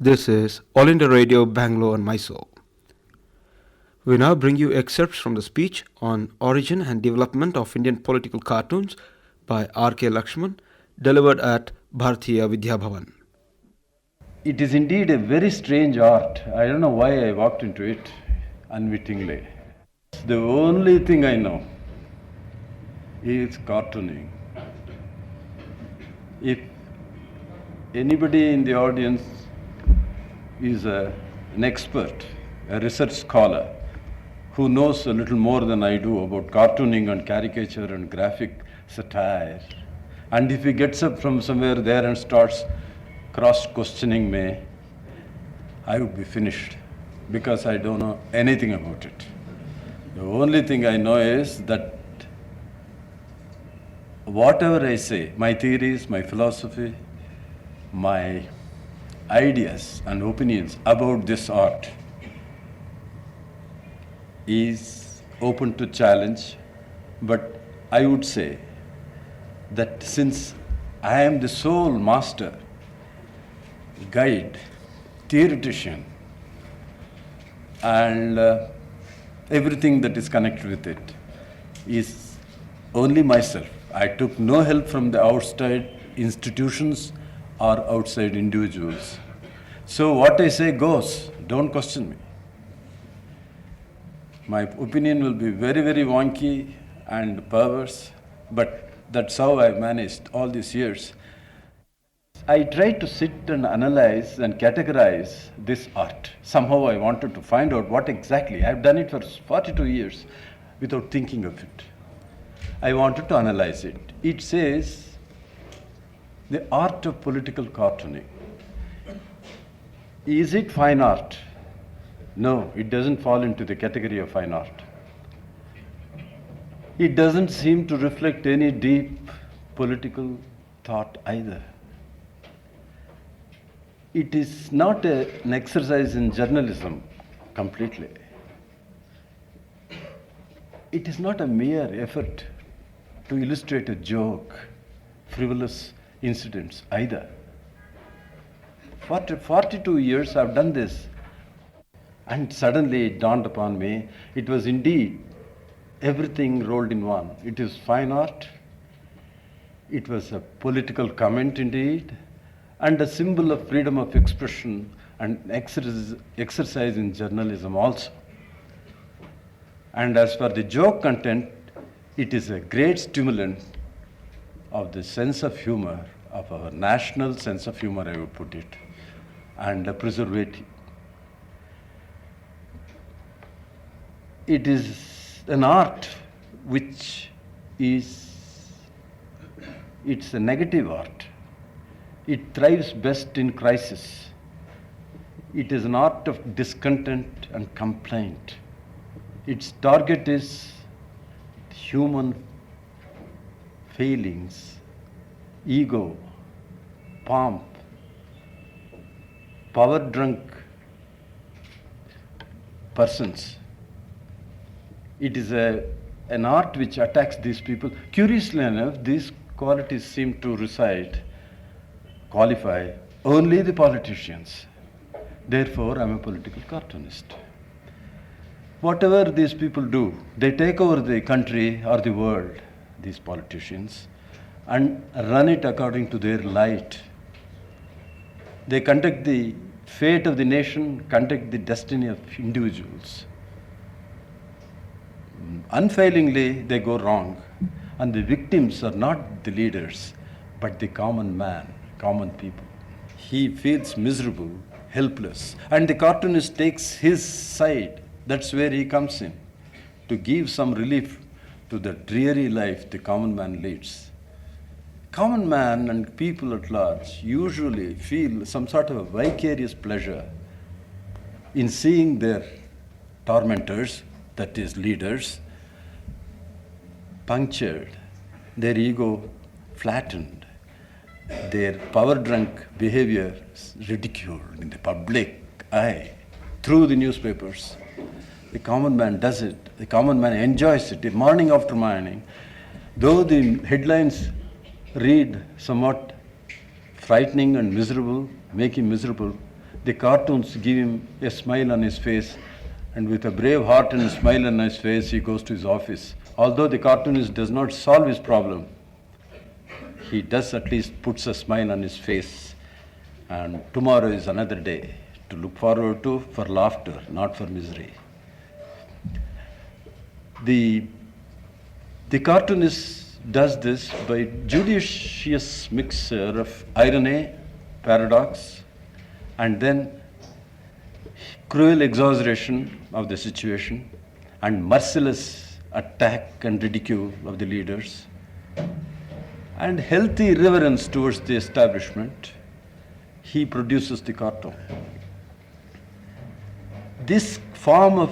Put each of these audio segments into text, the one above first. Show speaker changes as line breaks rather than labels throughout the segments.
This is All India Radio Bangalore and Mysore. We now bring you excerpts from the speech on origin and development of Indian political cartoons by R.K. Lakshman, delivered at Bharatiya Vidya Bhavan.
It is indeed a very strange art. I don't know why I walked into it unwittingly. The only thing I know is cartooning. If anybody in the audience is an expert, a research scholar, who knows a little more than I do about cartooning and caricature and graphic satire, and if he gets up from somewhere there and starts cross-questioning me, I would be finished because I don't know anything about it. The only thing I know is that whatever I say, my theories, my philosophy, my ideas and opinions about this art is open to challenge, but I would say that since I am the sole master, guide, theoretician, and everything that is connected with it is only myself. I took no help from the outside institutions or outside individuals. So what I say goes, don't question me. My opinion will be very, very wonky and perverse, but that's how I managed all these years. I tried to sit and analyze and categorize this art. Somehow I wanted to find out what exactly. I've done it for 42 years without thinking of it. I wanted to analyze it. It says the art of political cartooning. Is it fine art? No, it doesn't fall into the category of fine art. It doesn't seem to reflect any deep political thought either. It is not an exercise in journalism completely. It is not a mere effort to illustrate a joke, frivolous incidents either. For 42 years I've done this, and suddenly it dawned upon me, it was indeed everything rolled in one. It is fine art, it was a political comment indeed, and a symbol of freedom of expression and exercise in journalism also. And as for the joke content, it is a great stimulant of the sense of humor, of our national sense of humor, I would put it, and a preservative. It is an art which is, it's a negative art. It thrives best in crisis. It is an art of discontent and complaint. Its target is human failings, ego, pomp, power-drunk persons. It is an art which attacks these people. Curiously enough, these qualities seem to qualify only the politicians. Therefore, I'm a political cartoonist. Whatever these people do, they take over the country or the world, these politicians, and run it according to their light. They conduct the fate of the nation, conduct the destiny of individuals. Unfailingly, they go wrong, and the victims are not the leaders, but the common man, common people. He feels miserable, helpless, and the cartoonist takes his side. That's where he comes in, to give some relief to the dreary life the common man leads. Common man and people at large usually feel some sort of a vicarious pleasure in seeing their tormentors, that is leaders, punctured, their ego flattened, their power-drunk behavior ridiculed in the public eye through the newspapers. The common man does it. The common man enjoys it morning after morning. Though the headlines read somewhat frightening and miserable, make him miserable, The cartoons give him a smile on his face, and with a brave heart and a smile on his face, he goes to his office. Although the cartoonist does not solve his problem, he does at least puts a smile on his face. And tomorrow is another day to look forward to for laughter, not for misery. The cartoonist does this by judicious mixture of irony, paradox, and then cruel exaggeration of the situation and merciless attack and ridicule of the leaders and healthy reverence towards the establishment. He produces the cartoon. This form of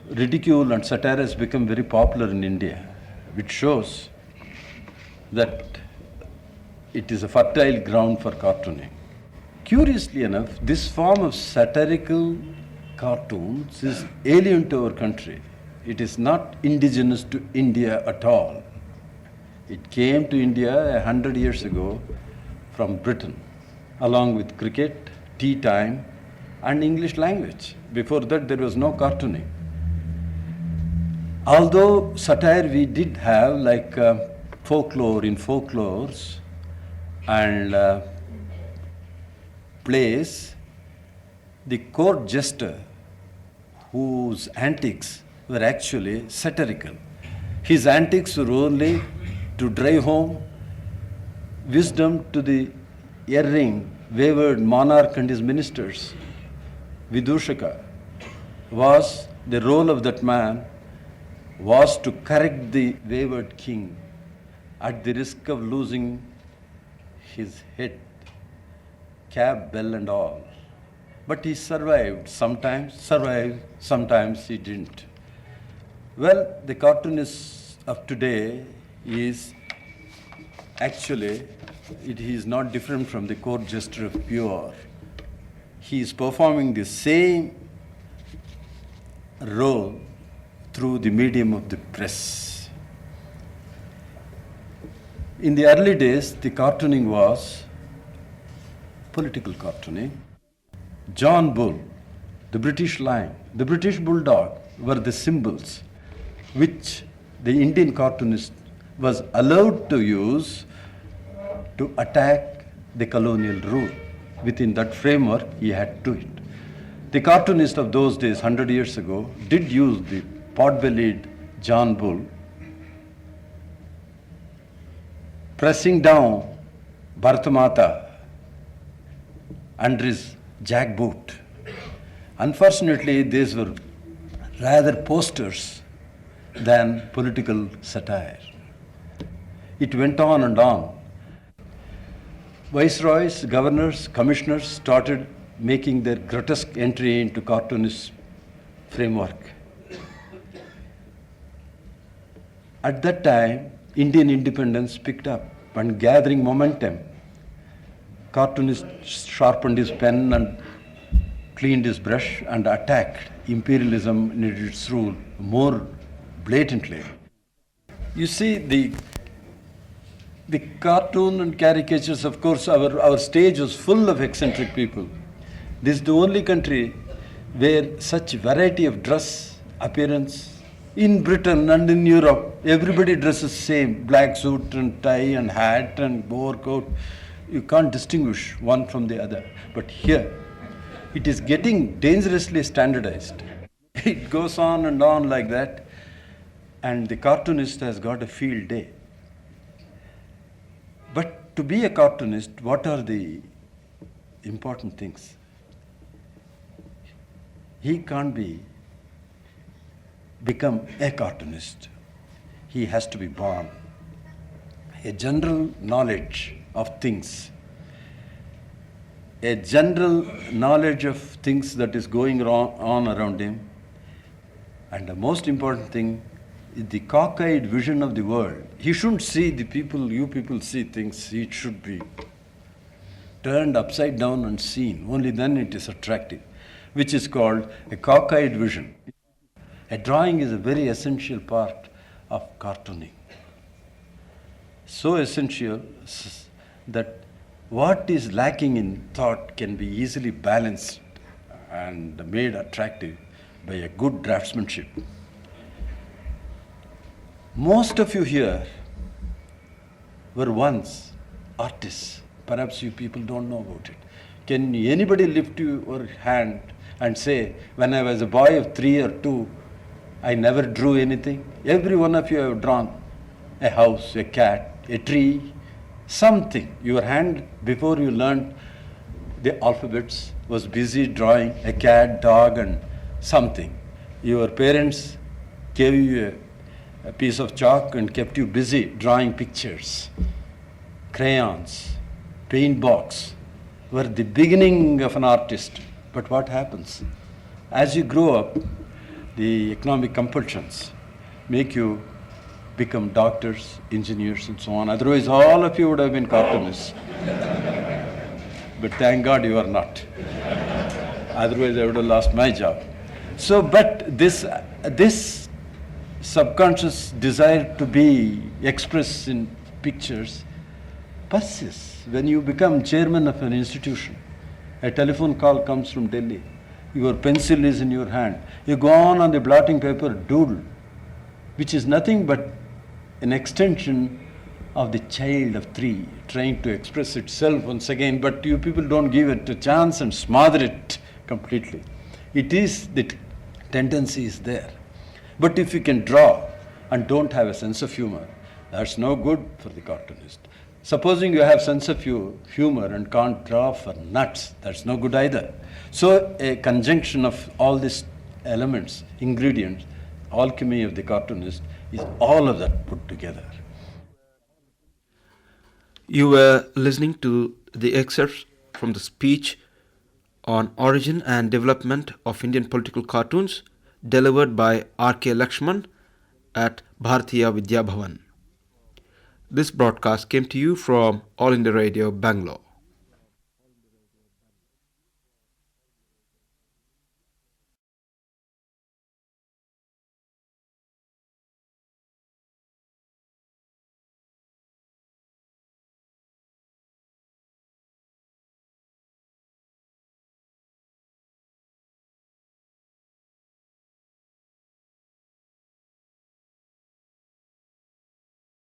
ridicule and satire has become very popular in India, which shows that it is a fertile ground for cartooning. Curiously enough, this form of satirical cartoons is alien to our country. It is not indigenous to India at all. It came to India 100 years ago from Britain, along with cricket, tea time, and English language. Before that, there was no cartooning. Although satire we did have, like folklore in folklores and plays, the court jester whose antics were actually satirical. His antics were only to drive home wisdom to the erring, wayward monarch and his ministers. Vidushaka was the role of that man was to correct the wayward king at the risk of losing his head, cab, bell and all. But he survived, sometimes he didn't. Well, the cartoonist of today is actually, he is not different from the court jester of Pure. He is performing the same role through the medium of the press. In the early days, the cartooning was political cartooning. John Bull, the British Lion, the British Bulldog were the symbols which the Indian cartoonist was allowed to use to attack the colonial rule. Within that framework, he had to do it. The cartoonist of those days, 100 years ago, did use the pot-bellied John Bull, pressing down Bharatamata under his jackboot. Unfortunately, these were rather posters than political satire. It went on and on. Viceroys, governors, commissioners started making their grotesque entry into cartoonist framework. At that time, Indian independence picked up and gathering momentum. Cartoonist sharpened his pen and cleaned his brush and attacked imperialism in its rule more blatantly. You see, the cartoon and caricatures, of course, our stage was full of eccentric people. This is the only country where such variety of dress, appearance, in Britain and in Europe, everybody dresses same, black suit and tie and hat and overcoat. You can't distinguish one from the other. But here, it is getting dangerously standardized. It goes on and on like that, and the cartoonist has got a field day. But to be a cartoonist, what are the important things? He can't become a cartoonist. He has to be born. A general knowledge of things. A general knowledge of things that is going on around him. And the most important thing is the cockeyed vision of the world. He shouldn't see the people, you people see things. It should be turned upside down and seen. Only then it is attractive, which is called a cockeyed vision. A drawing is a very essential part of cartooning. So essential that what is lacking in thought can be easily balanced and made attractive by a good draftsmanship. Most of you here were once artists. Perhaps you people don't know about it. Can anybody lift your hand and say, when I was a boy of 3 or 2, I never drew anything? Every one of you have drawn a house, a cat, a tree, something. Your hand, before you learned the alphabets, was busy drawing a cat, dog, and something. Your parents gave you a piece of chalk and kept you busy drawing pictures. Crayons, paint box were the beginning of an artist. But what happens? As you grow up, the economic compulsions make you become doctors, engineers, and so on. Otherwise, all of you would have been cartoonists. But thank God you are not. Otherwise, I would have lost my job. So, but this subconscious desire to be expressed in pictures persists. When you become chairman of an institution, a telephone call comes from Delhi, your pencil is in your hand, you go on the blotting paper, doodle, which is nothing but an extension of the child of 3 trying to express itself once again, but you people don't give it a chance and smother it completely. It is, the tendency is there. But if you can draw and don't have a sense of humor, that's no good for the cartoonist. Supposing you have sense of humor and can't draw for nuts, that's no good either. So a conjunction of all these elements, ingredients, alchemy of the cartoonist is all of that put together.
You were listening to the excerpts from the speech on origin and development of Indian political cartoons delivered by R.K. Lakshman at Bharatiya Vidya Bhavan. This broadcast came to you from All India Radio, Bangalore.